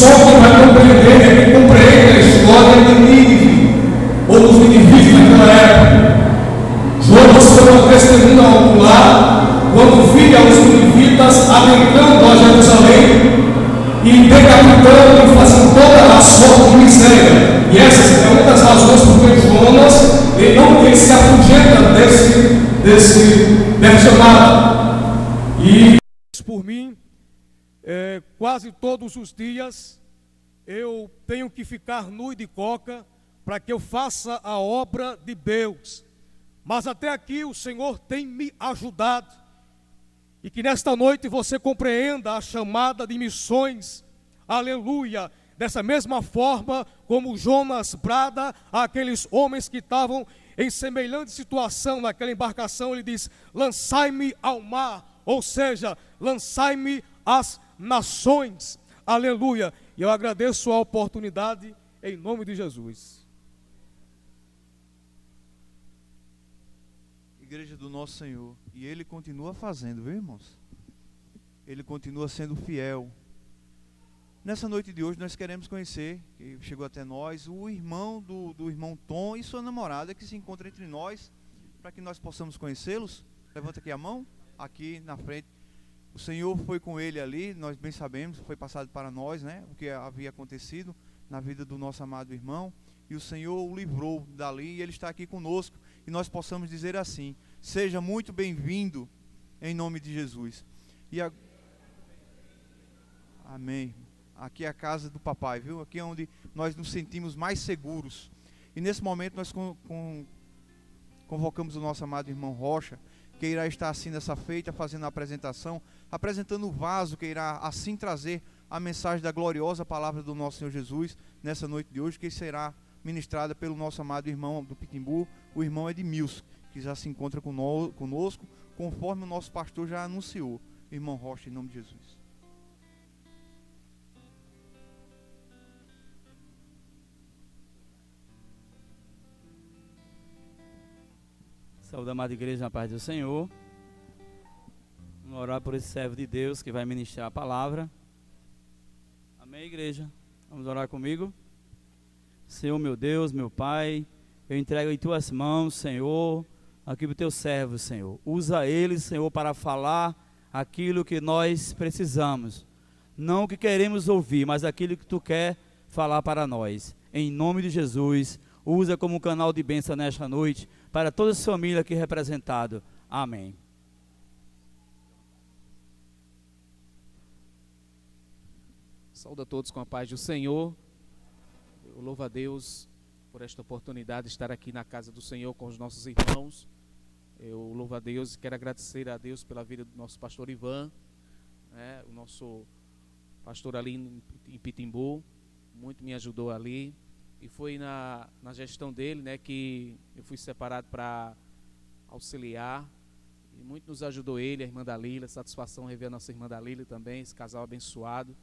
só quem vai compreender é quem compreende a história de Nínive, ou dos ninivitas naquela época. Jonas foi uma testemunha ocular quando via os ninivitas adentrando a Jerusalém e decapitando e fazendo toda a sorte de miséria. E essa é uma das razões por que Jonas ele se afugenta desse chamado. E por mim, quase todos os dias eu tenho que ficar nu de coca para que eu faça a obra de Deus. Mas até aqui o Senhor tem me ajudado. E que nesta noite você compreenda a chamada de missões, aleluia, dessa mesma forma como Jonas brada àqueles homens que estavam em semelhante situação naquela embarcação. Ele diz: lançai-me ao mar, ou seja, lançai-me às nações, aleluia. E eu agradeço a oportunidade em nome de Jesus. Igreja do nosso Senhor, e Ele continua fazendo, viu, irmãos? Ele continua sendo fiel. Nessa noite de hoje nós queremos conhecer, que chegou até nós, o irmão do irmão Tom e sua namorada que se encontram entre nós, para que nós possamos conhecê-los. Levanta aqui a mão, aqui na frente. O Senhor foi com ele ali, nós bem sabemos, foi passado para nós, né, o que havia acontecido na vida do nosso amado irmão, e o Senhor o livrou dali, e ele está aqui conosco, e nós possamos dizer assim: seja muito bem-vindo, em nome de Jesus. Amém. Aqui é a casa do papai, viu? Aqui é onde nós nos sentimos mais seguros. E nesse momento nós convocamos o nosso amado irmão Rocha, que irá estar assim nessa feita, fazendo a apresentação, apresentando o vaso que irá assim trazer a mensagem da gloriosa palavra do nosso Senhor Jesus, nessa noite de hoje, que será ministrada pelo nosso amado irmão do Pitimbu, o irmão Edmilson, que já se encontra conosco, conforme o nosso pastor já anunciou. Irmão Rocha, em nome de Jesus. Saúde, amada igreja, na paz do Senhor. Vamos orar por esse servo de Deus que vai ministrar a palavra. Amém, igreja? Vamos orar comigo? Senhor, meu Deus, meu Pai, eu entrego em Tuas mãos, Senhor, aqui para o Teu servo, Senhor. Usa ele, Senhor, para falar aquilo que nós precisamos. Não o que queremos ouvir, mas aquilo que Tu quer falar para nós. Em nome de Jesus, usa como um canal de bênção nesta noite, para toda a sua família aqui representada. Amém. Saúde a todos com a paz do Senhor. Eu louvo a Deus por esta oportunidade de estar aqui na casa do Senhor com os nossos irmãos. Eu louvo a Deus e quero agradecer a Deus pela vida do nosso pastor Ivan, né, o nosso pastor ali em Pitimbu, muito me ajudou ali. E foi na gestão dele, né, que eu fui separado para auxiliar. E muito nos ajudou ele, a irmã Dalila. Satisfação rever a nossa irmã Dalila também, esse casal abençoado.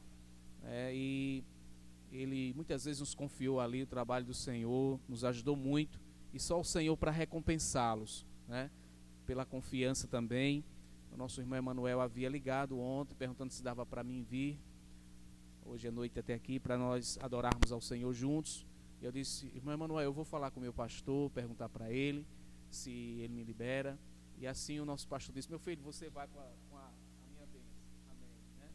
E ele muitas vezes nos confiou ali o trabalho do Senhor, nos ajudou muito. E só o Senhor para recompensá-los, né, pela confiança também. O nosso irmão Emanuel havia ligado ontem, perguntando se dava para mim vir, hoje à noite até aqui, para nós adorarmos ao Senhor juntos. Eu disse: irmão Emanuel, eu vou falar com o meu pastor, perguntar para ele se ele me libera. E assim o nosso pastor disse: meu filho, você vai com a minha bênção. Amém, né?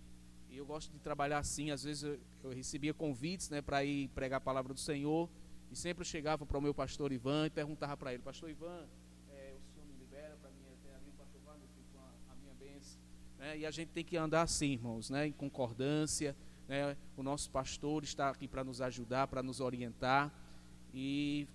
E eu gosto de trabalhar assim. Às vezes eu recebia convites, né, para ir pregar a palavra do Senhor. E sempre eu chegava para o meu pastor Ivan e perguntava para ele: pastor Ivan, o senhor me libera para mim até ali, pastor Ivan, meu filho, com a minha bênção, né? E a gente tem que andar assim, irmãos, né, em concordância. Né, o nosso pastor está aqui para nos ajudar, para nos orientar, e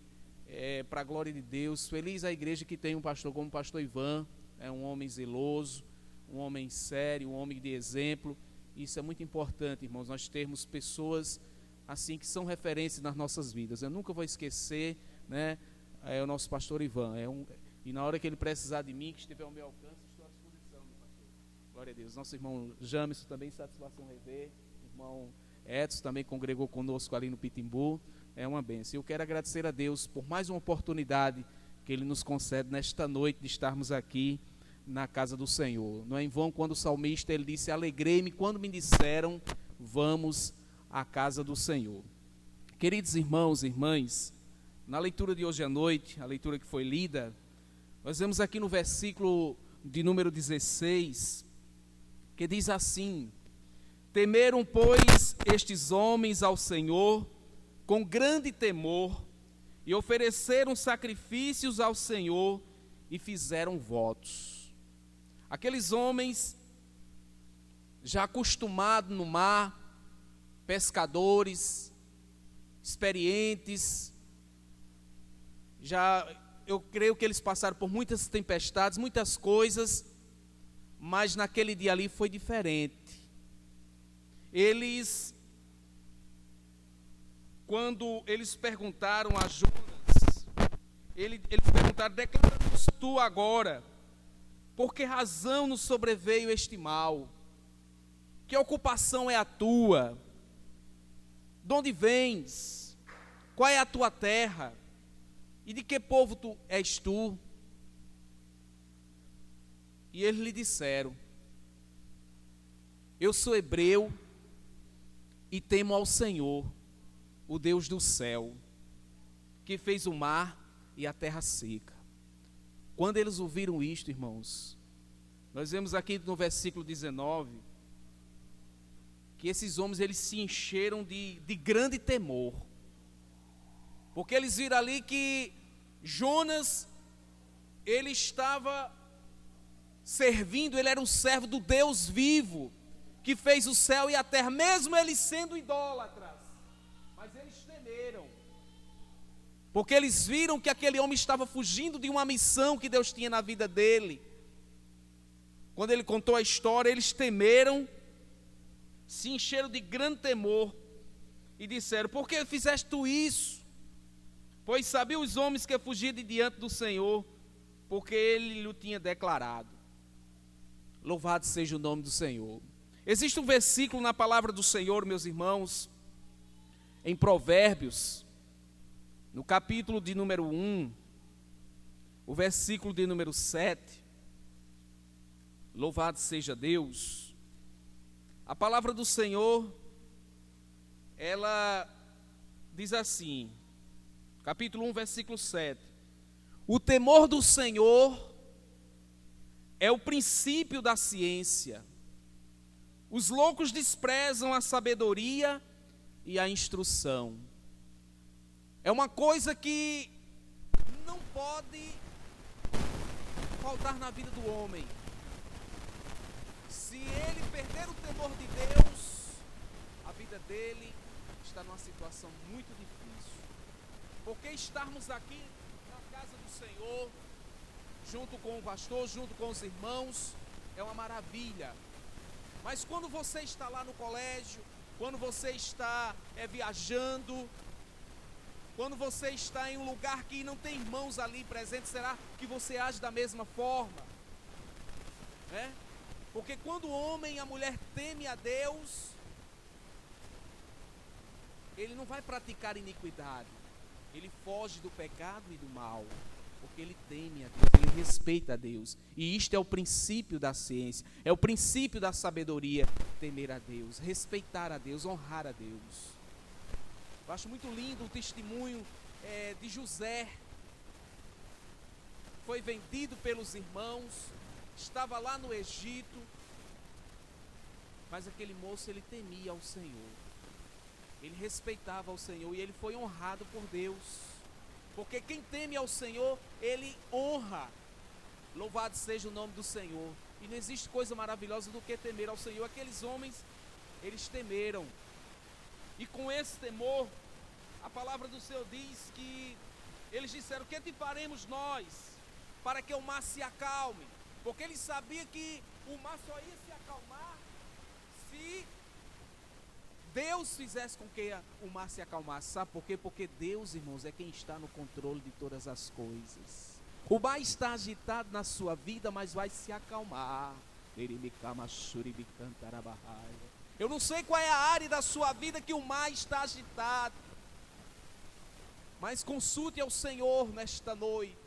para a glória de Deus, feliz a igreja que tem um pastor como o pastor Ivan, um homem zeloso, um homem sério, um homem de exemplo. Isso é muito importante, irmãos, nós termos pessoas assim que são referências nas nossas vidas. Eu nunca vou esquecer, né, o nosso pastor Ivan, e na hora que ele precisar de mim, que estiver ao meu alcance, estou à disposição, meu pastor. Glória a Deus. Nosso irmão Jamerson também, satisfação rever. Irmão Edson também congregou conosco ali no Pitimbu, é uma bênção. Eu quero agradecer a Deus por mais uma oportunidade que Ele nos concede nesta noite de estarmos aqui na casa do Senhor. Não é em vão quando o salmista ele disse: alegrei-me quando me disseram, vamos à casa do Senhor. Queridos irmãos e irmãs, na leitura de hoje à noite, a leitura que foi lida, nós vemos aqui no versículo de número 16, que diz assim: temeram, pois, estes homens ao Senhor com grande temor, e ofereceram sacrifícios ao Senhor e fizeram votos. Aqueles homens, já acostumados no mar, pescadores, experientes, eu creio que eles passaram por muitas tempestades, muitas coisas, mas naquele dia ali foi diferente. Quando eles perguntaram a Jonas, eles perguntaram: declara-nos tu agora, por que razão nos sobreveio este mal? Que ocupação é a tua? De onde vens? Qual é a tua terra? E de que povo és tu? E eles lhe disseram: eu sou hebreu e temo ao Senhor, o Deus do céu, que fez o mar e a terra seca. Quando eles ouviram isto, irmãos, nós vemos aqui no versículo 19, que esses homens eles se encheram de grande temor, porque eles viram ali que Jonas, ele estava servindo, ele era um servo do Deus vivo, que fez o céu e a terra, mesmo eles sendo idólatras. Mas eles temeram, porque eles viram que aquele homem estava fugindo de uma missão que Deus tinha na vida dele. Quando ele contou a história, eles temeram, se encheram de grande temor e disseram: por que fizeste tu isso? Pois sabiam os homens que fugiam de diante do Senhor, porque ele lhe tinha declarado. Louvado seja o nome do Senhor. Existe um versículo na palavra do Senhor, meus irmãos, em Provérbios, no capítulo de número 1, o versículo de número 7. Louvado seja Deus. A palavra do Senhor, ela diz assim, capítulo 1, versículo 7. O temor do Senhor é o princípio da ciência. Os loucos desprezam a sabedoria e a instrução. É uma coisa que não pode faltar na vida do homem. Se ele perder o temor de Deus, a vida dele está numa situação muito difícil. Porque estarmos aqui na casa do Senhor, junto com o pastor, junto com os irmãos, é uma maravilha. Mas quando você está lá no colégio, quando você está viajando, quando você está em um lugar que não tem irmãos ali presentes, será que você age da mesma forma? Porque quando o homem e a mulher temem a Deus, ele não vai praticar iniquidade, ele foge do pecado e do mal, porque ele teme a Deus, ele respeita a Deus. E isto é o princípio da ciência, é o princípio da sabedoria: temer a Deus, respeitar a Deus, honrar a Deus. Eu acho muito lindo o testemunho de José. Foi vendido pelos irmãos, estava lá no Egito, mas aquele moço, ele temia ao Senhor, ele respeitava ao Senhor e ele foi honrado por Deus. Porque quem teme ao Senhor, ele honra. Louvado seja o nome do Senhor. E não existe coisa maravilhosa do que temer ao Senhor. Aqueles homens, eles temeram. E com esse temor, a palavra do Senhor diz que eles disseram: que te faremos nós para que o mar se acalme? Porque eles sabiam que o mar só ia se acalmar se Deus fizesse com que o mar se acalmasse. Sabe por quê? Porque Deus, irmãos, é quem está no controle de todas as coisas. O mar está agitado na sua vida, mas vai se acalmar. Eu não sei qual é a área da sua vida que o mar está agitado, mas consulte ao Senhor nesta noite,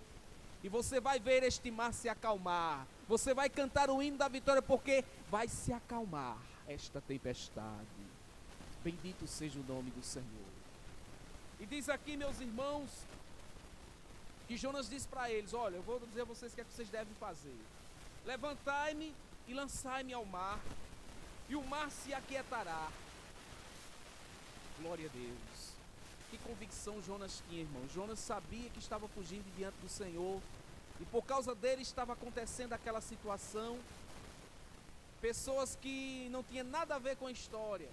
e você vai ver este mar se acalmar. Você vai cantar o hino da vitória, porque vai se acalmar esta tempestade. Bendito seja o nome do Senhor. E diz aqui, meus irmãos, que Jonas diz para eles: olha, eu vou dizer a vocês o que é que vocês devem fazer. Levantai-me e lançai-me ao mar, e o mar se aquietará. Glória a Deus. Que convicção Jonas tinha, irmão. Jonas sabia que estava fugindo diante do Senhor, e por causa dele estava acontecendo aquela situação. Pessoas que não tinham nada a ver com a história.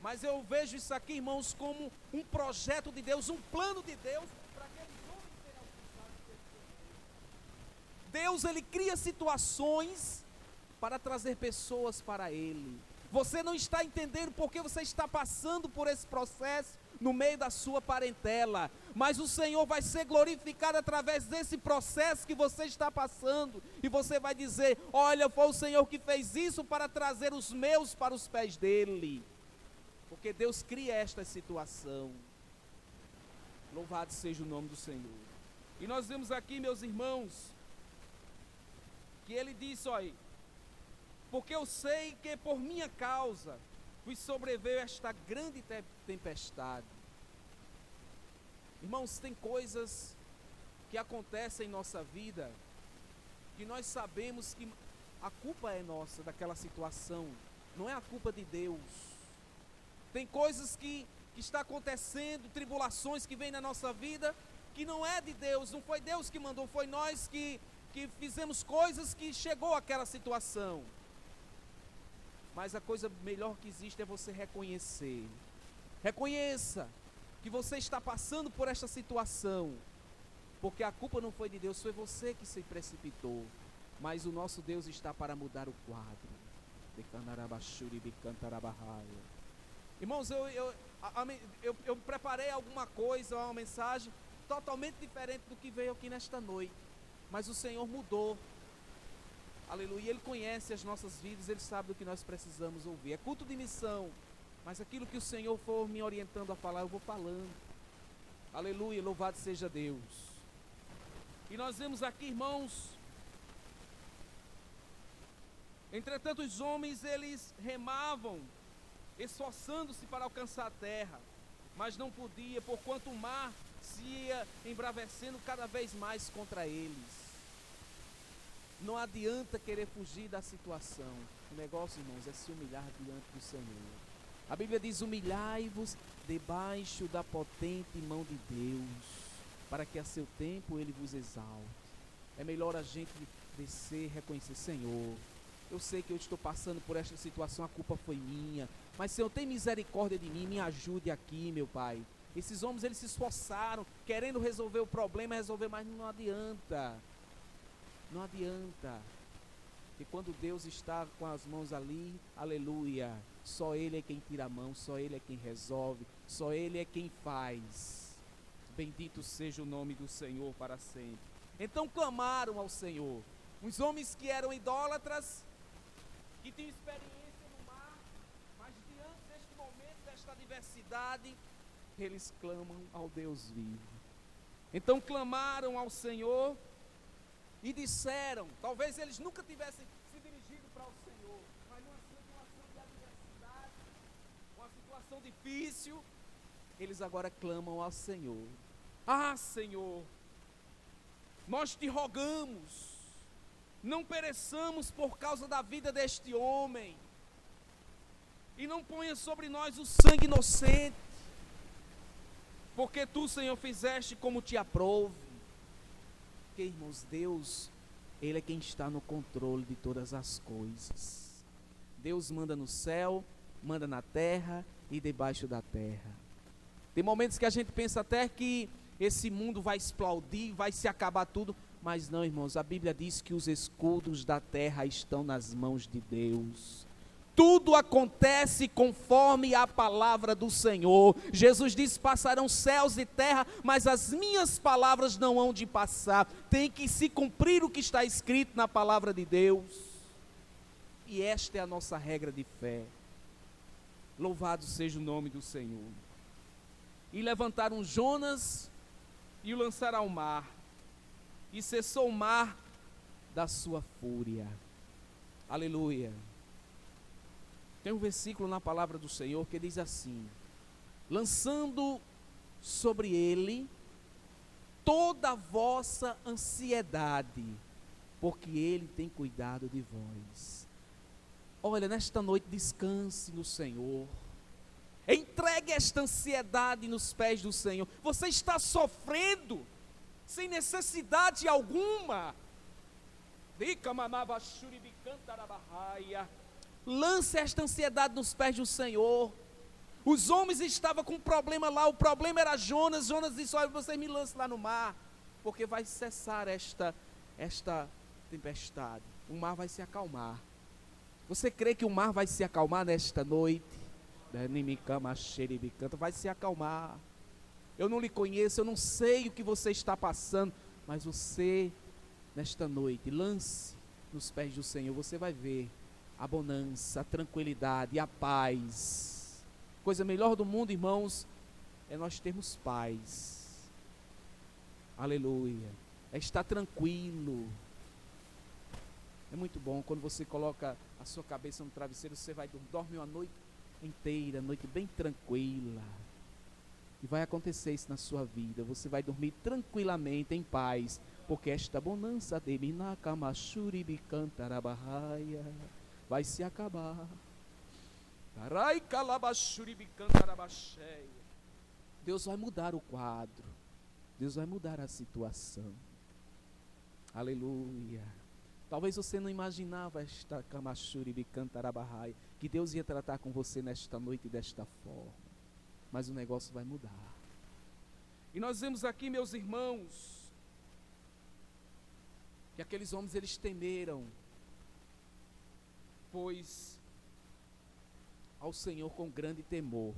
Mas eu vejo isso aqui, irmãos, como um projeto de Deus, um plano de Deus para aqueles homens serem alcançados. Deus, Ele cria situações para trazer pessoas para Ele. Você não está entendendo porque você está passando por esse processo no meio da sua parentela, mas o Senhor vai ser glorificado através desse processo que você está passando, e você vai dizer: olha, foi o Senhor que fez isso para trazer os meus para os pés dele. Porque Deus cria esta situação. Louvado seja o nome do Senhor. E nós vemos aqui, meus irmãos, que ele disse: olha, porque eu sei que por minha causa vos sobreveio esta grande tempestade. Irmãos, tem coisas que acontecem em nossa vida que nós sabemos que a culpa é nossa daquela situação, não é a culpa de Deus. Tem coisas que está acontecendo, tribulações que vêm na nossa vida, que não é de Deus, não foi Deus que mandou, foi nós que fizemos coisas que chegou àquela situação. Mas a coisa melhor que existe é você reconhecer. Reconheça que você está passando por esta situação, porque a culpa não foi de Deus, foi você que se precipitou. Mas o nosso Deus está para mudar o quadro. Irmãos, eu preparei alguma coisa, uma mensagem totalmente diferente do que veio aqui nesta noite. Mas o Senhor mudou. Aleluia. Ele conhece as nossas vidas, Ele sabe do que nós precisamos ouvir. É culto de missão, mas aquilo que o Senhor for me orientando a falar, eu vou falando. Aleluia, louvado seja Deus. E nós vemos aqui, irmãos, entretanto os homens, eles remavam, esforçando-se para alcançar a terra, mas não podia, porquanto o mar se ia embravecendo cada vez mais contra eles. Não adianta querer fugir da situação. O negócio, irmãos, é se humilhar diante do Senhor. A Bíblia diz: humilhai-vos debaixo da potente mão de Deus, para que a seu tempo Ele vos exalte. É melhor a gente descer, reconhecer: Senhor, eu sei que eu estou passando por esta situação, a culpa foi minha, mas Senhor, tem misericórdia de mim, me ajude aqui, meu Pai. Esses homens, eles se esforçaram, querendo resolver o problema, mas não adianta. Não adianta. E quando Deus está com as mãos ali, aleluia, só Ele é quem tira a mão, só Ele é quem resolve, só Ele é quem faz. Bendito seja o nome do Senhor para sempre. Então clamaram ao Senhor. Os homens que eram idólatras, que tinham experiência no mar, mas diante deste momento, desta adversidade, eles clamam ao Deus vivo. Então clamaram ao Senhor e disseram, talvez eles nunca tivessem se dirigido para o Senhor, mas numa situação de adversidade, uma situação difícil, eles agora clamam ao Senhor. Ah, Senhor, nós te rogamos, não pereçamos por causa da vida deste homem, e não ponha sobre nós o sangue inocente, porque tu, Senhor, fizeste como te aprouve. Porque, irmãos, Deus, Ele é quem está no controle de todas as coisas. Deus manda no céu, manda na terra e debaixo da terra. Tem momentos que a gente pensa até que esse mundo vai explodir, vai se acabar tudo, mas não, irmãos, a Bíblia diz que os escudos da terra estão nas mãos de Deus. Tudo acontece conforme a palavra do Senhor. Jesus disse: passarão céus e terra, mas as minhas palavras não hão de passar. Tem que se cumprir o que está escrito na palavra de Deus. E esta é a nossa regra de fé. Louvado seja o nome do Senhor. E levantaram Jonas e o lançaram ao mar, e cessou o mar da sua fúria. Aleluia. Tem um versículo na palavra do Senhor que diz assim: lançando sobre ele toda a vossa ansiedade, porque ele tem cuidado de vós. Olha, nesta noite descanse no Senhor. Entregue esta ansiedade nos pés do Senhor. Você está sofrendo sem necessidade alguma. Lance esta ansiedade nos pés do Senhor. Os homens estavam com um problema lá, o problema era Jonas. Jonas disse: olha, você me lance lá no mar, porque vai cessar esta tempestade. O mar vai se acalmar. Você crê que o mar vai se acalmar nesta noite? Vai se acalmar. Eu não lhe conheço, eu não sei o que você está passando, mas você, nesta noite, lance nos pés do Senhor. Você vai ver a bonança, a tranquilidade, a paz. Coisa melhor do mundo, irmãos, é nós termos paz. Aleluia. É estar tranquilo. É muito bom quando você coloca a sua cabeça no travesseiro, você vai dormir uma noite inteira, noite bem tranquila. E vai acontecer isso na sua vida. Você vai dormir tranquilamente, em paz, porque esta bonança de Minakamashuribikantarabahaya vai se acabar. Deus vai mudar o quadro. Deus vai mudar a situação. Aleluia. Talvez você não imaginava esta Kamashuribikantarabahaya, que Deus ia tratar com você nesta noite desta forma. Mas o negócio vai mudar. E nós vemos aqui, meus irmãos, que aqueles homens, eles temeram, pois ao Senhor com grande temor.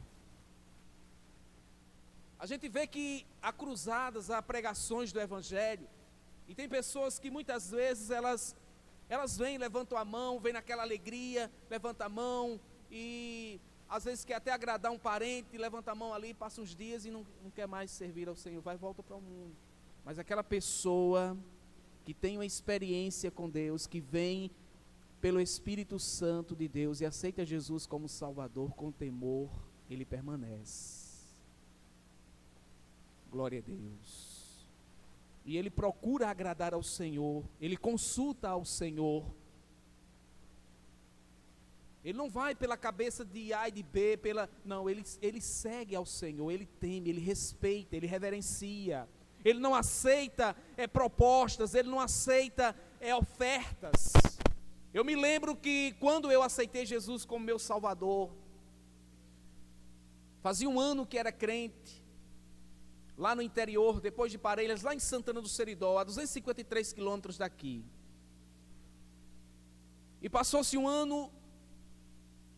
A gente vê que há cruzadas, há pregações do Evangelho, e tem pessoas que muitas vezes elas vêm, levantam a mão, vêm naquela alegria, levantam a mão, e às vezes quer até agradar um parente, levanta a mão ali, passa uns dias e não quer mais servir ao Senhor, vai e volta para o mundo. Mas aquela pessoa que tem uma experiência com Deus, que vem pelo Espírito Santo de Deus e aceita Jesus como Salvador com temor, ele permanece. Glória a Deus. E ele procura agradar ao Senhor, ele consulta ao Senhor. Ele não vai pela cabeça de A e de B, não, ele segue ao Senhor, ele teme, ele respeita, ele reverencia. Ele não aceita propostas, ele não aceita ofertas. Eu me lembro que quando eu aceitei Jesus como meu Salvador, fazia um ano que era crente, lá no interior, depois de Parelhas, lá em Santana do Seridó, a 253 quilômetros daqui. E passou-se um ano,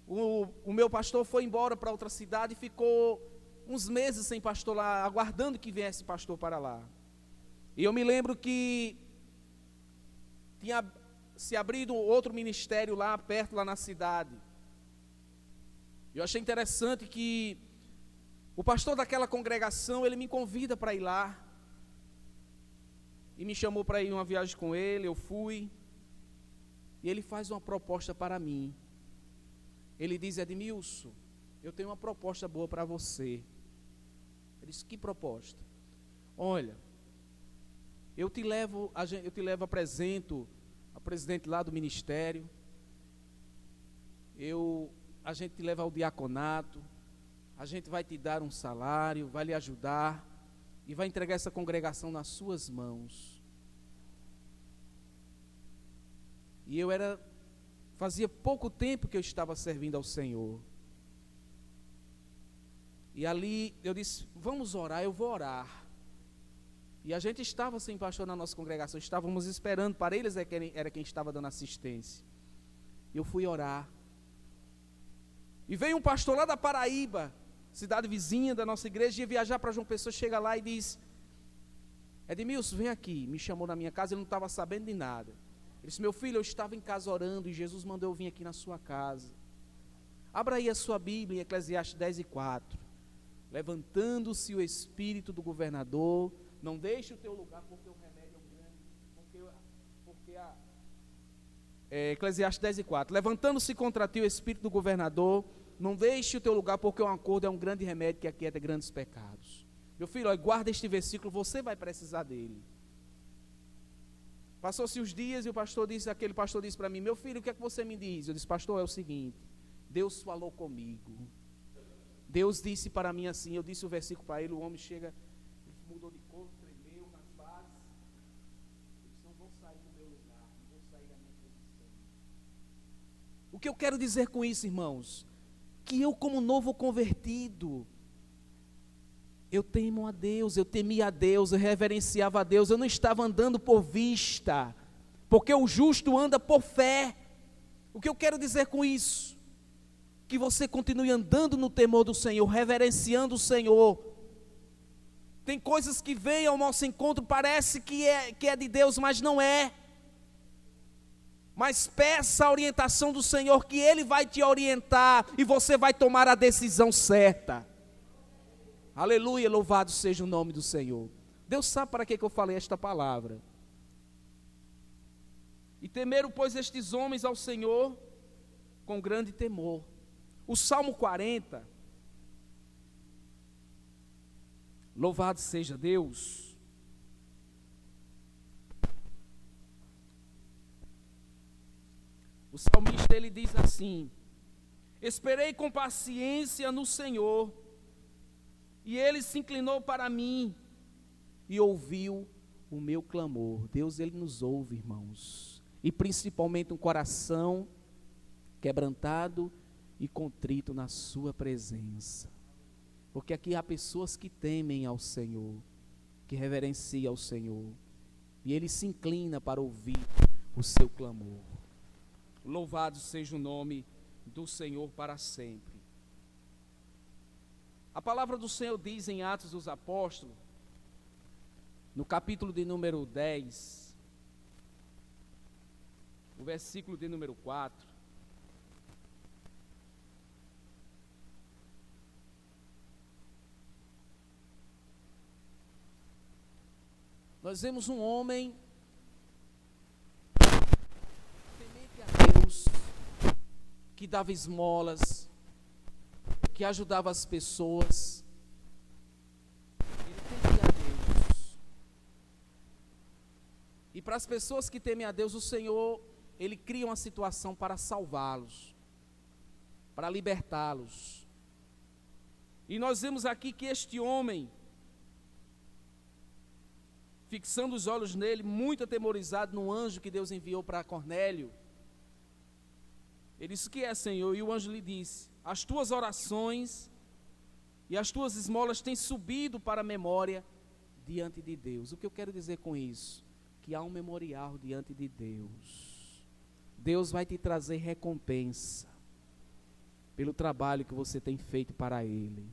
o meu pastor foi embora para outra cidade e ficou uns meses sem pastor lá, aguardando que viesse pastor para lá. E eu me lembro que tinha se abrido outro ministério lá perto, lá na cidade. Eu achei interessante que o pastor daquela congregação, ele me convida para ir lá. E me chamou para ir em uma viagem com ele, eu fui. E ele faz uma proposta para mim. Ele diz: Edmilson, eu tenho uma proposta boa para você. Ele disse: que proposta? Olha, eu te levo, apresento a presidente lá do ministério. A gente te leva ao diaconato. A gente vai te dar um salário, vai lhe ajudar e vai entregar essa congregação nas suas mãos. E fazia pouco tempo que eu estava servindo ao Senhor. E ali eu disse: vamos orar, eu vou orar. E a gente estava sem pastor na nossa congregação, estávamos esperando, para eles era quem estava dando assistência. Eu fui orar. E veio um pastor lá da Paraíba, cidade vizinha da nossa igreja, ia viajar para João Pessoa, chega lá e diz: Edmilson, vem aqui. Me chamou na minha casa, ele não estava sabendo de nada. Ele disse: meu filho, eu estava em casa orando e Jesus mandou eu vir aqui na sua casa. Abra aí a sua Bíblia em Eclesiastes 10:4. Levantando-se o espírito do governador, não deixe o teu lugar, porque o remédio é um grande, porque Eclesiastes 10:4. Levantando-se contra ti o espírito do governador, não deixe o teu lugar, porque um acordo é um grande remédio que aquieta grandes pecados. Meu filho, guarda este versículo, você vai precisar dele. Passou-se os dias e aquele pastor disse para mim: meu filho, o que é que você me diz? Eu disse: pastor, é o seguinte, Deus falou comigo. Deus disse para mim assim, eu disse o versículo para ele, o homem chega, ele mudou de cor, tremeu nas bases. Eu disse: não vou sair do meu lugar, não vou sair da minha posição. O que eu quero dizer com isso, irmãos? Que eu, como novo convertido, eu temo a Deus, eu temia a Deus, eu reverenciava a Deus, eu não estava andando por vista, porque o justo anda por fé. O que eu quero dizer com isso? Que você continue andando no temor do Senhor, reverenciando o Senhor. Tem coisas que vêm ao nosso encontro, parece que é de Deus, mas não é. Mas peça a orientação do Senhor, que Ele vai te orientar, e você vai tomar a decisão certa. Aleluia, louvado seja o nome do Senhor. Deus sabe para que eu falei esta palavra. E temeram, pois, estes homens ao Senhor com grande temor. O Salmo 40, louvado seja Deus. O salmista, ele diz assim: esperei com paciência no Senhor, e Ele se inclinou para mim e ouviu o meu clamor. Deus, Ele nos ouve, irmãos, e principalmente um coração quebrantado e contrito na sua presença, porque aqui há pessoas que temem ao Senhor, que reverenciam ao Senhor, e Ele se inclina para ouvir o seu clamor. Louvado seja o nome do Senhor para sempre. A palavra do Senhor diz em Atos dos Apóstolos, no capítulo de número 10, o versículo de número 4, nós vemos um homem temente a Deus, que dava esmolas, que ajudava as pessoas. Ele temia a Deus. E para as pessoas que temem a Deus, o Senhor, Ele cria uma situação para salvá-los, para libertá-los. E nós vemos aqui que este homem, fixando os olhos nele, muito atemorizado no anjo que Deus enviou para Cornélio, ele disse: o que é, Senhor? E o anjo lhe disse: as tuas orações e as tuas esmolas têm subido para a memória diante de Deus. O que eu quero dizer com isso? Que há um memorial diante de Deus. Deus vai te trazer recompensa pelo trabalho que você tem feito para Ele.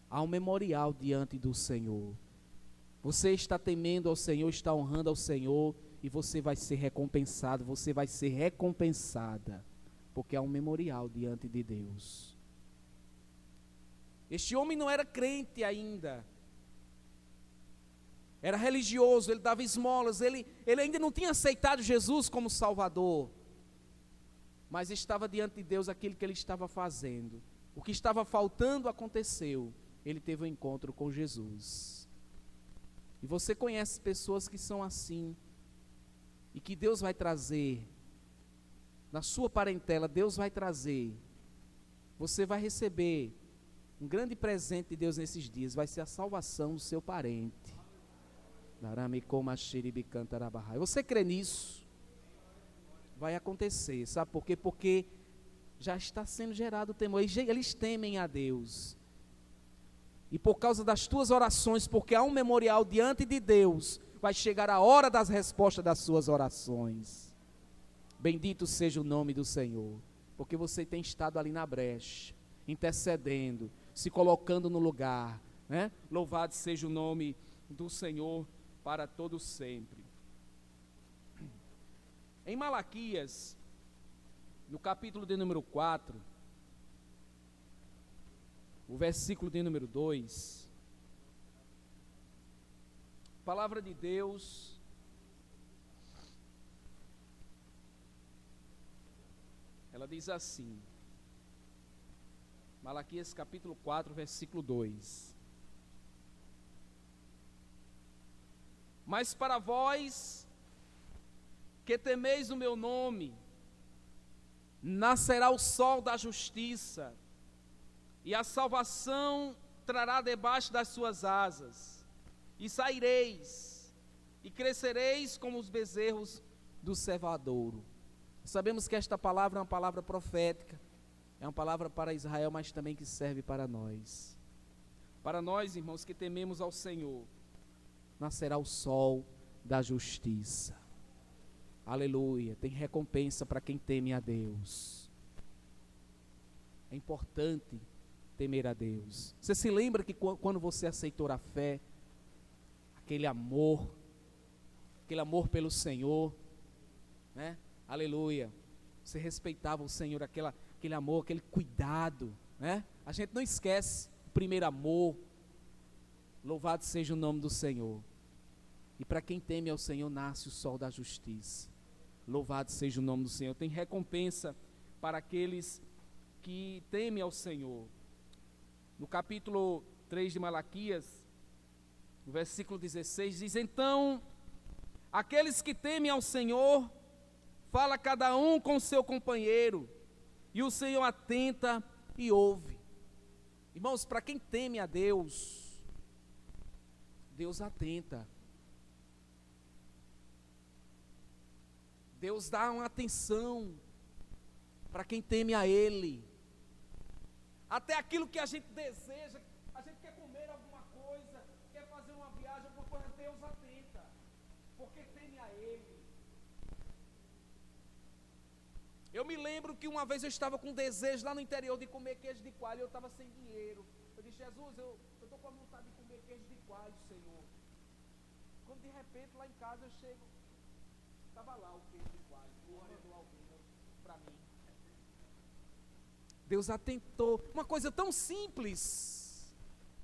Há um memorial diante do Senhor. Você está temendo ao Senhor, está honrando ao Senhor, e você vai ser recompensado, você vai ser recompensada, porque há um memorial diante de Deus. Este homem não era crente ainda, era religioso, ele dava esmolas, ele ainda não tinha aceitado Jesus como Salvador, mas estava diante de Deus aquilo que ele estava fazendo. O que estava faltando aconteceu, ele teve um encontro com Jesus. E você conhece pessoas que são assim, e que Deus vai trazer, na sua parentela, Deus vai trazer, você vai receber um grande presente de Deus nesses dias, vai ser a salvação do seu parente. Você crê nisso? Vai acontecer, sabe por quê? Porque já está sendo gerado o temor, eles temem a Deus. E por causa das tuas orações, porque há um memorial diante de Deus, vai chegar a hora das respostas das suas orações. Bendito seja o nome do Senhor, porque você tem estado ali na brecha, intercedendo, se colocando no lugar, né? Louvado seja o nome do Senhor para todo sempre. Em Malaquias, no capítulo de número 4, o versículo de número 2, a palavra de Deus Ela diz assim, Malaquias capítulo 4, versículo 2. Mas para vós que temeis o meu nome, nascerá o sol da justiça, e a salvação trará debaixo das suas asas, e saireis, e crescereis como os bezerros do cevadouro. Sabemos que esta palavra é uma palavra profética, é uma palavra para Israel, mas também que serve para nós. Para nós, irmãos, que tememos ao Senhor, nascerá o sol da justiça. Aleluia, tem recompensa para quem teme a Deus. É importante temer a Deus. Você se lembra que quando você aceitou a fé, aquele amor pelo Senhor, né? Aleluia, você respeitava o Senhor, aquele amor, aquele cuidado, né? A gente não esquece o primeiro amor. Louvado seja o nome do Senhor. E para quem teme ao Senhor, nasce o sol da justiça. Louvado seja o nome do Senhor. Tem recompensa para aqueles que temem ao Senhor. No capítulo 3 de Malaquias, no versículo 16, diz: então, aqueles que temem ao Senhor, fala cada um com seu companheiro, e o Senhor atenta e ouve. Irmãos, para quem teme a Deus, Deus atenta. Deus dá uma atenção para quem teme a Ele. Até aquilo que a gente deseja, a gente quer comer alguma coisa, quer fazer uma viagem, alguma coisa, Deus atenta, porque teme a Ele. Eu me lembro que uma vez eu estava com desejo lá no interior de comer queijo de coalho, e eu estava sem dinheiro. Eu disse: Jesus, eu estou com vontade de comer queijo de coalho, Senhor. Quando de repente lá em casa eu chego, estava lá o queijo de coalho, mandou alguém para mim. Deus atentou, uma coisa tão simples,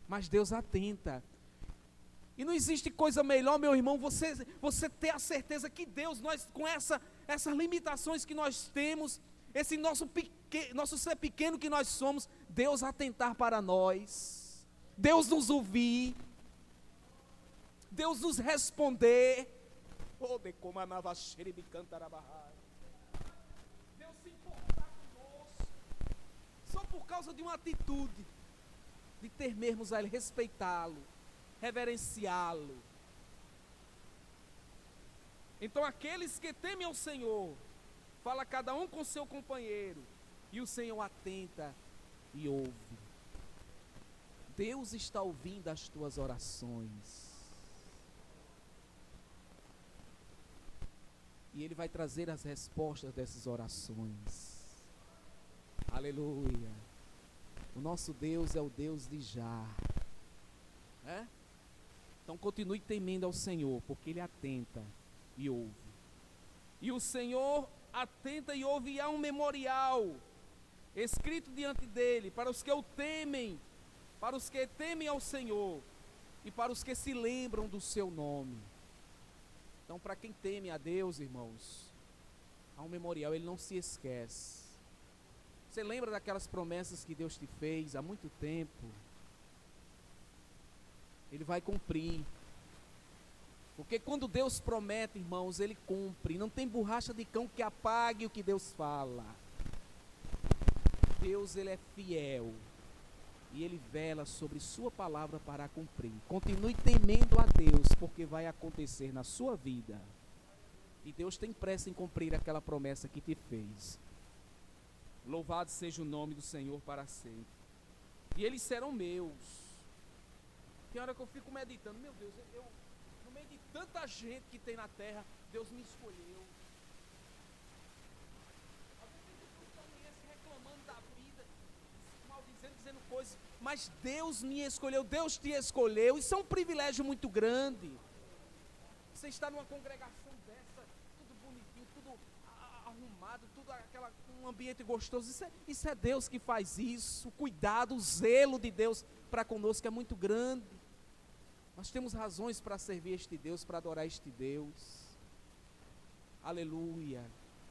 mas Deus atenta. E não existe coisa melhor, meu irmão, você ter a certeza que Deus, nós com essas limitações que nós temos, esse nosso ser pequeno que nós somos, Deus atentar para nós, Deus nos ouvir, Deus nos responder. Deus se importar conosco, só por causa de uma atitude, de temermos a Ele, respeitá-lo, reverenciá-lo. Então aqueles que temem ao Senhor, fala cada um com seu companheiro, e o Senhor atenta e ouve. Deus está ouvindo as tuas orações, e Ele vai trazer as respostas dessas orações. Aleluia. O nosso Deus é o Deus de já. Então continue temendo ao Senhor, porque Ele atenta e ouve. E o Senhor atenta e ouve, e há um memorial escrito diante dele para os que o temem, para os que temem ao Senhor e para os que se lembram do seu nome. Então, para quem teme a Deus, irmãos, há um memorial, ele não se esquece. Você lembra daquelas promessas que Deus te fez há muito tempo? Ele vai cumprir. Porque quando Deus promete, irmãos, Ele cumpre. Não tem borracha de cão que apague o que Deus fala. Deus, Ele é fiel. E Ele vela sobre sua palavra para cumprir. Continue temendo a Deus, porque vai acontecer na sua vida. E Deus tem pressa em cumprir aquela promessa que te fez. Louvado seja o nome do Senhor para sempre. E eles serão meus. Tem hora que eu fico meditando, meu Deus, no meio de tanta gente que tem na terra, Deus me escolheu. Às vezes a gente amanhece reclamando da vida, maldizendo, dizendo coisas, mas Deus me escolheu, Deus te escolheu. Isso é um privilégio muito grande. Você está numa congregação dessa, tudo bonitinho, tudo arrumado, tudo um ambiente gostoso. Isso é Deus que faz isso. O cuidado, o zelo de Deus para conosco é muito grande. Nós temos razões para servir este Deus, para adorar este Deus. Aleluia.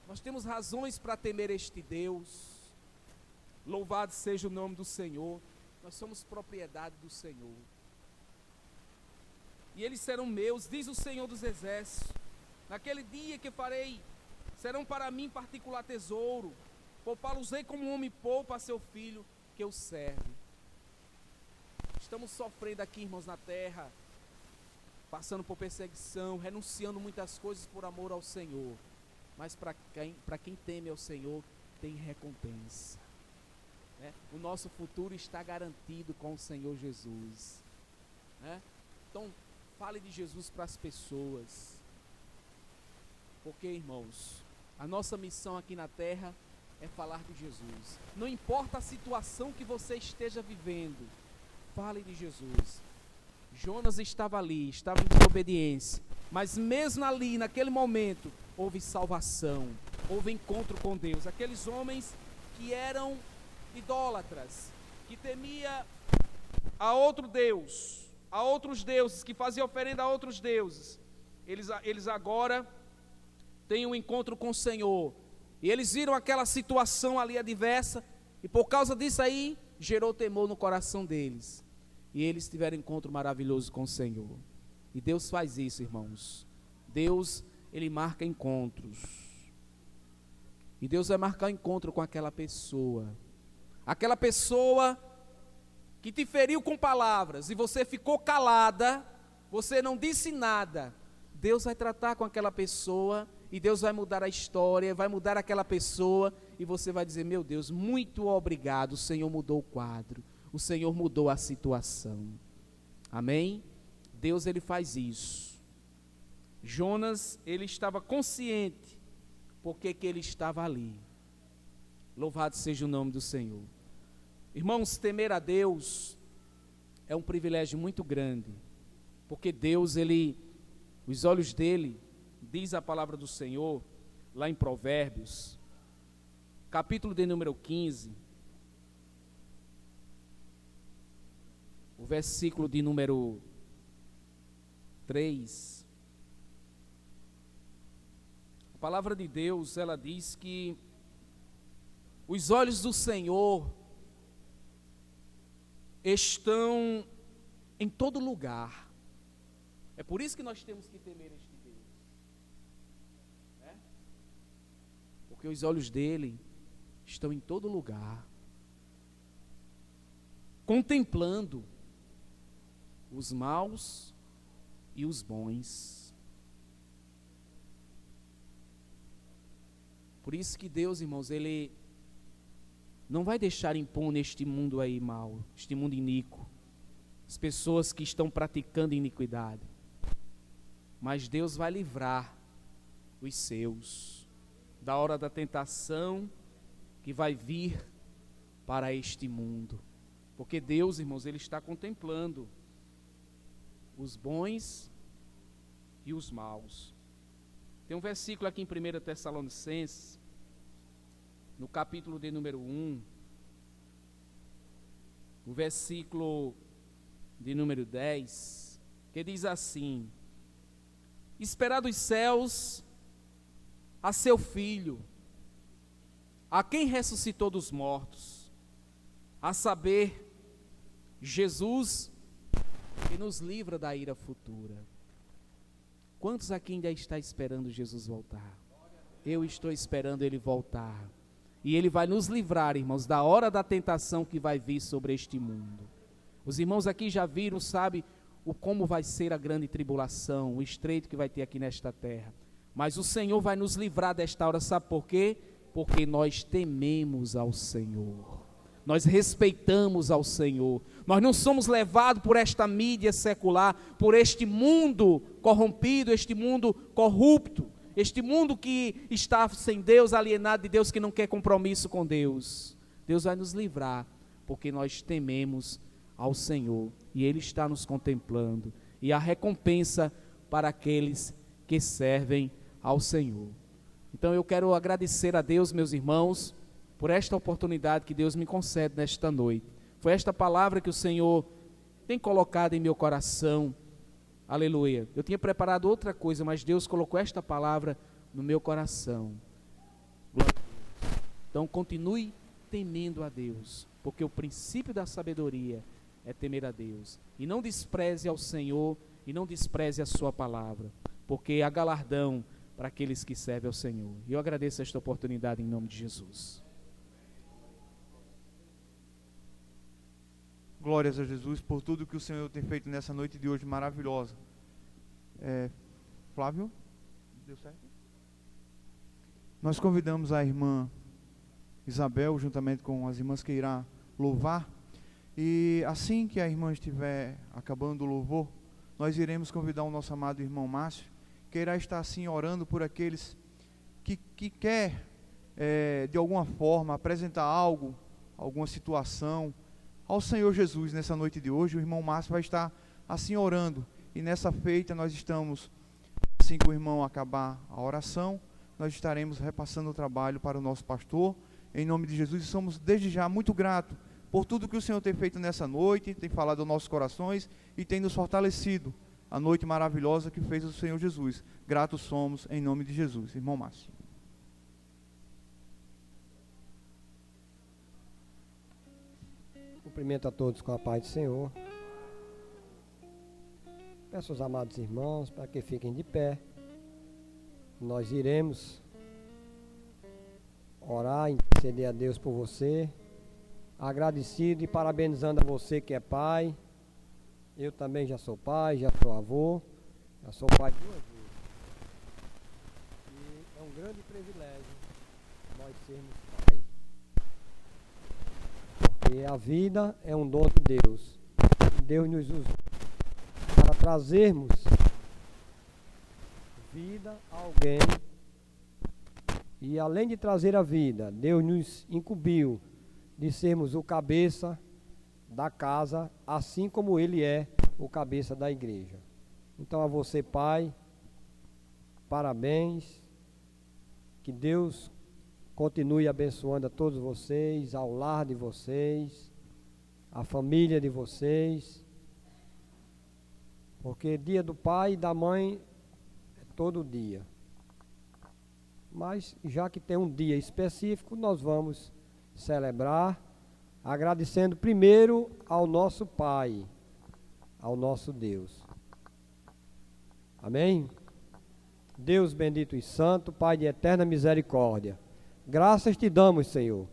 Nós temos razões para temer este Deus. Louvado seja o nome do Senhor. Nós somos propriedade do Senhor. E eles serão meus, diz o Senhor dos Exércitos. Naquele dia que farei, serão para mim particular tesouro. Poupá-los-ei como um homem poupa a seu filho que o serve. Estamos sofrendo aqui, irmãos, na terra, passando por perseguição, renunciando muitas coisas por amor ao Senhor. Mas para quem teme ao Senhor, tem recompensa. O nosso futuro está garantido com o Senhor Jesus. Então, fale de Jesus para as pessoas. Porque, irmãos, a nossa missão aqui na terra é falar de Jesus. Não importa a situação que você esteja vivendo, fale de Jesus. Jonas estava ali, estava em desobediência, mas mesmo ali, naquele momento, houve salvação, houve encontro com Deus. Aqueles homens que eram idólatras, que temia a outro Deus, a outros deuses, que faziam oferenda a outros deuses, eles agora têm um encontro com o Senhor, e eles viram aquela situação ali adversa, e por causa disso aí, gerou temor no coração deles, e eles tiveram um encontro maravilhoso com o Senhor. E Deus faz isso, irmãos. Deus, Ele marca encontros, e Deus vai marcar um encontro com aquela pessoa que te feriu com palavras, e você ficou calada, você não disse nada. Deus vai tratar com aquela pessoa, e Deus vai mudar a história, vai mudar aquela pessoa, e você vai dizer: meu Deus, muito obrigado, o Senhor mudou o quadro, o Senhor mudou a situação. Amém? Deus, Ele faz isso. Jonas, ele estava consciente, porque que ele estava ali. Louvado seja o nome do Senhor. Irmãos, temer a Deus é um privilégio muito grande, porque Deus, os olhos dele, diz a palavra do Senhor, lá em Provérbios, capítulo de número 15, o versículo de número 3, a palavra de Deus, ela diz que os olhos do Senhor estão em todo lugar. É por isso que nós temos que temer este Deus, porque os olhos dele estão em todo lugar, contemplando os maus e os bons. Por isso que Deus, irmãos, Ele não vai deixar impune este mundo aí mau, este mundo iníquo, as pessoas que estão praticando iniquidade. Mas Deus vai livrar os seus da hora da tentação que vai vir para este mundo. Porque Deus, irmãos, Ele está contemplando os bons e os maus. Tem um versículo aqui em 1 Tessalonicenses, no capítulo de número 1, o versículo de número 10, que diz assim: esperar dos céus a seu Filho, a quem ressuscitou dos mortos, a saber, Jesus, que nos livra da ira futura. Quantos aqui ainda está esperando Jesus voltar? Eu estou esperando Ele voltar. E Ele vai nos livrar, irmãos, da hora da tentação que vai vir sobre este mundo. Os irmãos aqui já viram, sabe, como vai ser a grande tribulação, o estreito que vai ter aqui nesta terra. Mas o Senhor vai nos livrar desta hora, sabe por quê? Porque nós tememos ao Senhor. Nós respeitamos ao Senhor. Nós não somos levados por esta mídia secular, por este mundo corrompido, este mundo corrupto. Este mundo que está sem Deus, alienado de Deus, que não quer compromisso com Deus. Deus vai nos livrar, porque nós tememos ao Senhor, e Ele está nos contemplando, e a recompensa para aqueles que servem ao Senhor. Então eu quero agradecer a Deus, meus irmãos, por esta oportunidade que Deus me concede nesta noite. Foi esta palavra que o Senhor tem colocado em meu coração. Aleluia. Eu tinha preparado outra coisa, mas Deus colocou esta palavra no meu coração. Então continue temendo a Deus, porque o princípio da sabedoria é temer a Deus. E não despreze ao Senhor e não despreze a sua palavra, porque há galardão para aqueles que servem ao Senhor. E eu agradeço esta oportunidade em nome de Jesus. Glórias a Jesus por tudo que o Senhor tem feito nessa noite de hoje maravilhosa. Flávio? Deu certo? Nós convidamos a irmã Isabel, juntamente com as irmãs que irá louvar. E assim que a irmã estiver acabando o louvor, nós iremos convidar o nosso amado irmão Márcio, que irá estar assim orando por aqueles que quer, de alguma forma, apresentar algo, alguma situação ao Senhor Jesus nessa noite de hoje. O irmão Márcio vai estar assim orando. E nessa feita nós estamos, assim que o irmão acabar a oração, nós estaremos repassando o trabalho para o nosso pastor, em nome de Jesus. E somos desde já muito gratos por tudo que o Senhor tem feito nessa noite, tem falado aos nossos corações e tem nos fortalecido. A noite maravilhosa que fez o Senhor Jesus. Gratos somos em nome de Jesus. Irmão Márcio. Cumprimento a todos com a paz do Senhor. Peço aos amados irmãos para que fiquem de pé. Nós iremos orar, interceder a Deus por você. Agradecido e parabenizando a você que é pai. Eu também já sou pai, já sou avô, já sou pai 2 vezes. E é um grande privilégio nós sermos pai. Porque a vida é um dom de Deus. Deus nos usou para trazermos vida a alguém. E além de trazer a vida, Deus nos incumbiu de sermos o cabeça da casa, assim como Ele é o cabeça da igreja. Então a você, pai, parabéns, que Deus continue abençoando a todos vocês, ao lar de vocês, a família de vocês, porque dia do pai e da mãe é todo dia. Mas já que tem um dia específico, nós vamos celebrar, agradecendo primeiro ao nosso Pai, ao nosso Deus. Amém? Deus bendito e santo, Pai de eterna misericórdia, graças te damos, Senhor,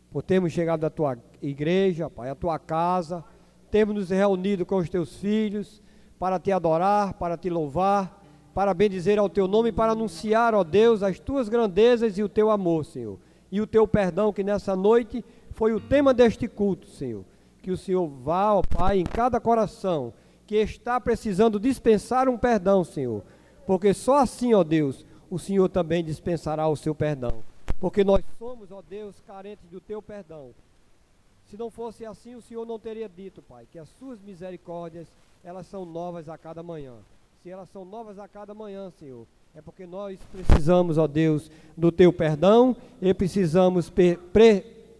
por termos chegado à tua igreja, Pai, à tua casa, termos nos reunido com os teus filhos, para te adorar, para te louvar, para bendizer ao teu nome, para anunciar, ó Deus, as tuas grandezas e o teu amor, Senhor, e o teu perdão, que nessa noite foi o tema deste culto, Senhor. Que o Senhor vá, ó Pai, em cada coração que está precisando dispensar um perdão, Senhor, porque só assim, ó Deus, o Senhor também dispensará o seu perdão, porque nós somos, ó Deus, carentes do teu perdão. Se não fosse assim, o Senhor não teria dito, Pai, que as suas misericórdias, elas são novas a cada manhã. Se elas são novas a cada manhã, Senhor, é porque nós precisamos, ó Deus, do teu perdão e precisamos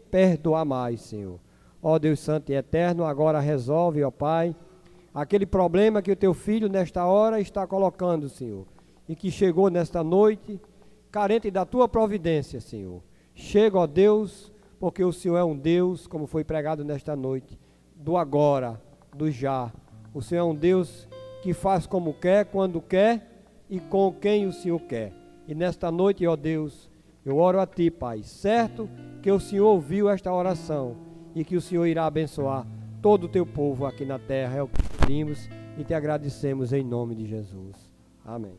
perdoar mais, Senhor. Ó Deus Santo e Eterno, agora resolve, ó Pai, aquele problema que o teu filho nesta hora está colocando, Senhor, e que chegou nesta noite, carente da tua providência, Senhor. Chega, ó Deus, porque o Senhor é um Deus, como foi pregado nesta noite, do agora, do já. O Senhor é um Deus que faz como quer, quando quer e com quem o Senhor quer. E nesta noite, ó Deus, eu oro a Ti, Pai, certo que o Senhor ouviu esta oração e que o Senhor irá abençoar todo o Teu povo aqui na terra. É o que pedimos e Te agradecemos em nome de Jesus. Amém.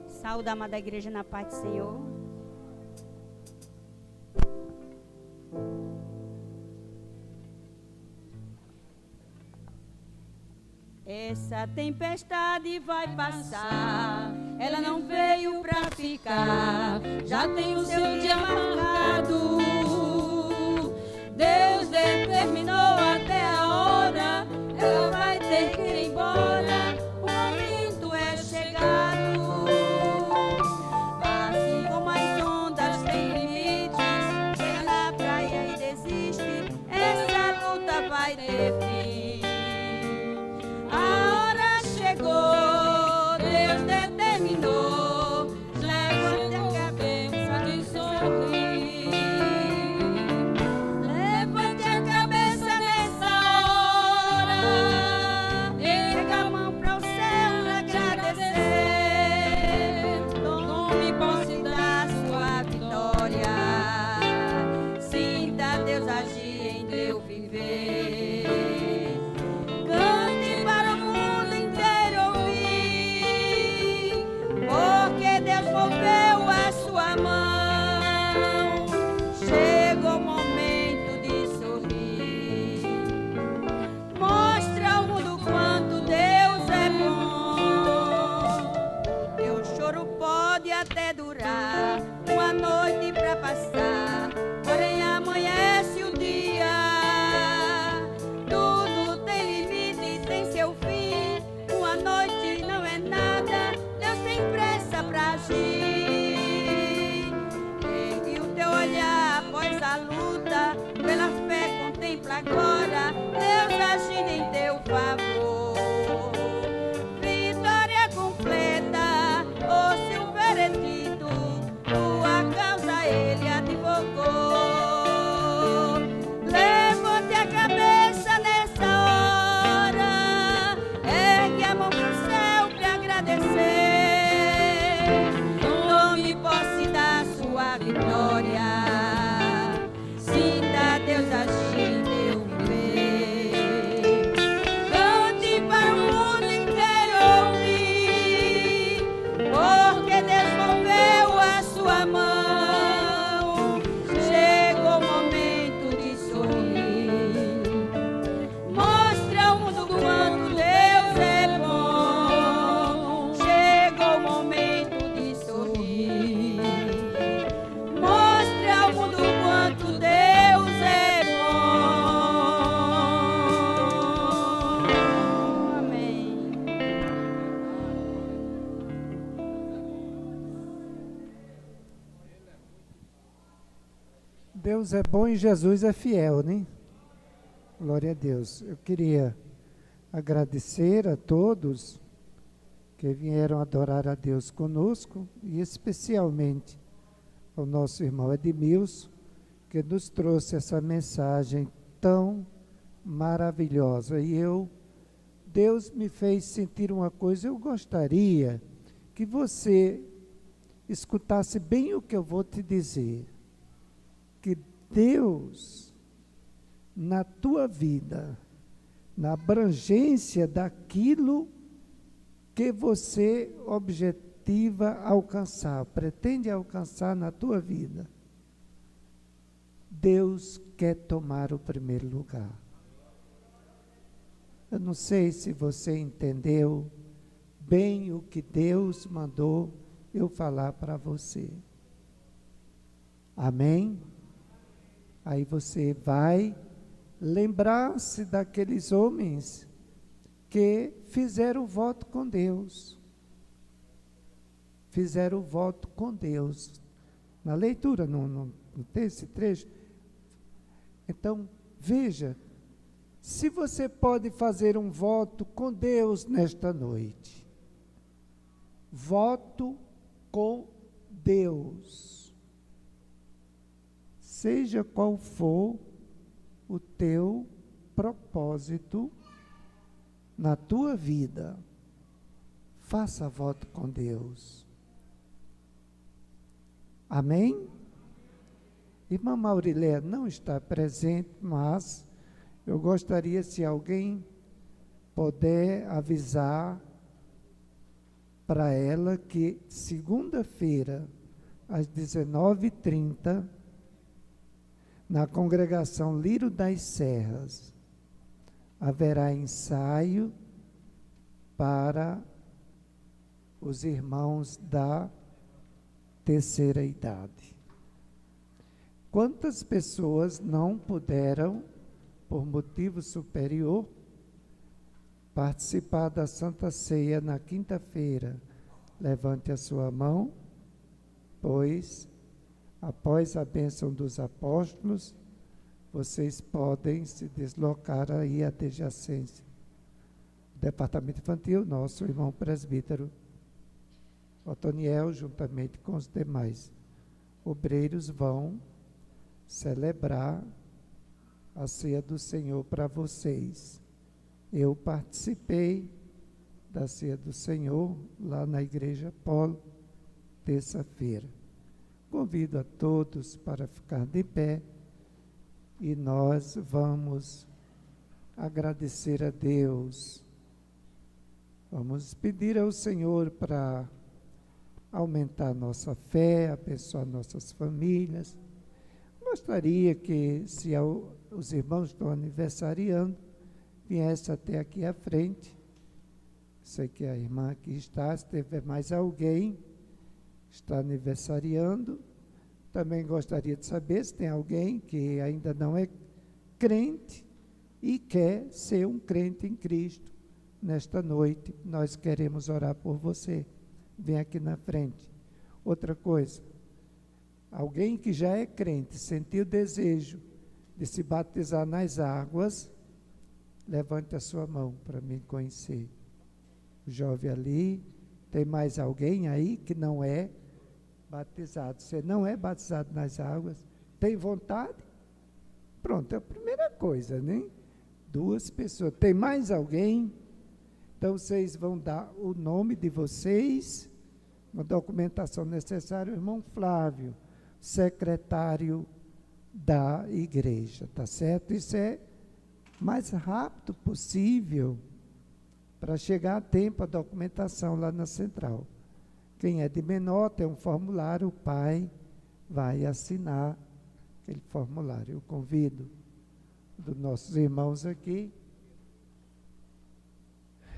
Saúde a amada igreja na paz do Senhor. Essa tempestade vai passar, ela não veio pra ficar, já tem o seu dia marcado. Deus determinou até a hora, ela vai ter que ir embora, o momento é chegado. Assim como as ondas têm limites, chega na praia e desiste, essa luta vai ter fim. pra glória, Deus agindo em teu favor. Vitória completa, ouça o veredito, tua causa ele advogou. Levante a cabeça nessa hora, ergue a mão pro céu pra agradecer. Tome posse da sua vitória, sinta Deus agir em teu viver. Cante para o mundo inteiro ouvir, porque Deus moveu a sua mão. Chegou o momento de sorrir, mostra ao mundo quanto Deus é bom. Chegou o momento de sorrir, mostra ao mundo quanto Deus é bom. Amém. Deus é bom e Jesus é fiel, né? Glória a Deus. Eu queria agradecer a todos que vieram adorar a Deus conosco e especialmente ao nosso irmão Edmilson, que nos trouxe essa mensagem tão maravilhosa. E Deus me fez sentir uma coisa, eu gostaria que você escutasse bem o que eu vou te dizer. Que Deus, na tua vida, na abrangência daquilo que você objetiva alcançar, pretende alcançar na tua vida, Deus quer tomar o primeiro lugar. Eu não sei se você entendeu bem o que Deus mandou eu falar para você. Amém? Aí você vai lembrar-se daqueles homens que fizeram o voto com Deus. Fizeram o voto com Deus. Na leitura, não tem esse trecho? Então, veja, se você pode fazer um voto com Deus nesta noite. Voto com Deus. Seja qual for o teu propósito na tua vida, faça voto com Deus. Amém? Irmã Maurilé não está presente, mas eu gostaria, se alguém puder avisar para ela que segunda-feira, às 19h30, na congregação Lírio das Serras, haverá ensaio para os irmãos da terceira idade. Quantas pessoas não puderam, por motivo superior, participar da Santa Ceia na quinta-feira? Levante a sua mão, pois após a bênção dos apóstolos, vocês podem se deslocar aí à adjacência. Departamento Infantil, nosso irmão presbítero Otoniel, juntamente com os demais obreiros, vão celebrar a ceia do Senhor para vocês. Eu participei da ceia do Senhor lá na Igreja Polo, terça-feira. Convido a todos para ficar de pé e nós vamos agradecer a Deus. Vamos pedir ao Senhor para aumentar nossa fé, abençoar nossas famílias. Gostaria que, se os irmãos estão aniversariando, viesse até aqui à frente. Sei que a irmã aqui está, se tiver mais alguém está aniversariando. Também gostaria de saber se tem alguém que ainda não é crente e quer ser um crente em Cristo. Nesta noite, nós queremos orar por você. Vem aqui na frente. Outra coisa, alguém que já é crente, sentiu o desejo de se batizar nas águas, levante a sua mão para me conhecer. O jovem ali, tem mais alguém aí que não é batizado? Você não é batizado nas águas? Tem vontade? Pronto, é a primeira coisa, né? 2 pessoas. Tem mais alguém? Então, vocês vão dar o nome de vocês, uma documentação necessária, o irmão Flávio, secretário da igreja, tá certo? Isso é mais rápido possível para chegar a tempo a documentação lá na central. Quem é de menor tem um formulário, o pai vai assinar aquele formulário. Eu convido dos nossos irmãos aqui,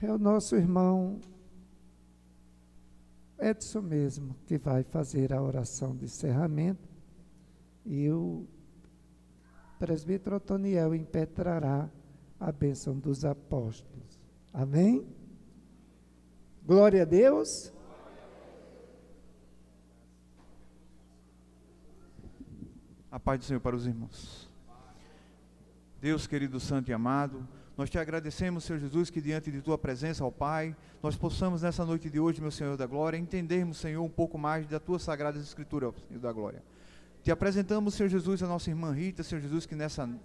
é o nosso irmão Edson mesmo, que vai fazer a oração de encerramento, e o presbítero Otoniel impetrará a bênção dos apóstolos. Amém? Glória a Deus. A paz do Senhor para os irmãos. Deus querido, santo e amado, nós te agradecemos, Senhor Jesus, que diante de tua presença, ó Pai, nós possamos nessa noite de hoje, meu Senhor da glória, entendermos, Senhor, um pouco mais da tua sagrada escritura, ó Senhor da glória. Te apresentamos, Senhor Jesus, a nossa irmã Rita, Senhor Jesus, que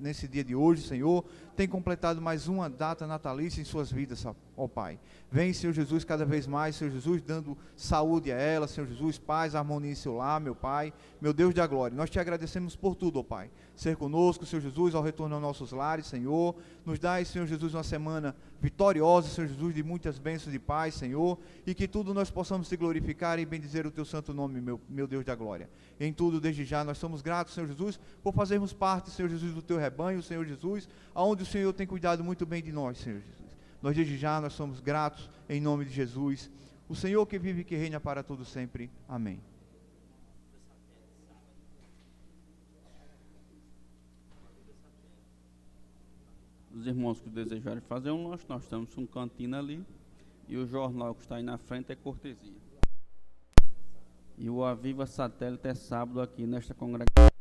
nesse dia de hoje, Senhor, tem completado mais uma data natalícia em suas vidas, ó Pai. Vem, Senhor Jesus, cada vez mais, Senhor Jesus, dando saúde a ela, Senhor Jesus, paz, harmonia em seu lar, meu Pai, meu Deus da glória. Nós te agradecemos por tudo, ó Pai. Ser conosco, Senhor Jesus, ao retorno aos nossos lares, Senhor. Nos dai, Senhor Jesus, uma semana vitoriosa, Senhor Jesus, de muitas bênçãos de paz, Senhor, e que tudo nós possamos te glorificar e bendizer o teu santo nome, meu Deus da glória. Em tudo, desde já, nós somos gratos, Senhor Jesus, por fazermos parte, Senhor Jesus, do teu rebanho, Senhor Jesus, aonde o Senhor tem cuidado muito bem de nós, Senhor Jesus. Nós desde já, nós somos gratos em nome de Jesus, o Senhor que vive e que reina para todo sempre. Amém. Os irmãos que desejarem fazer um lanche, nós temos um cantinho ali, e o jornal que está aí na frente é cortesia. E o Aviva Satélite é sábado aqui nesta congregação.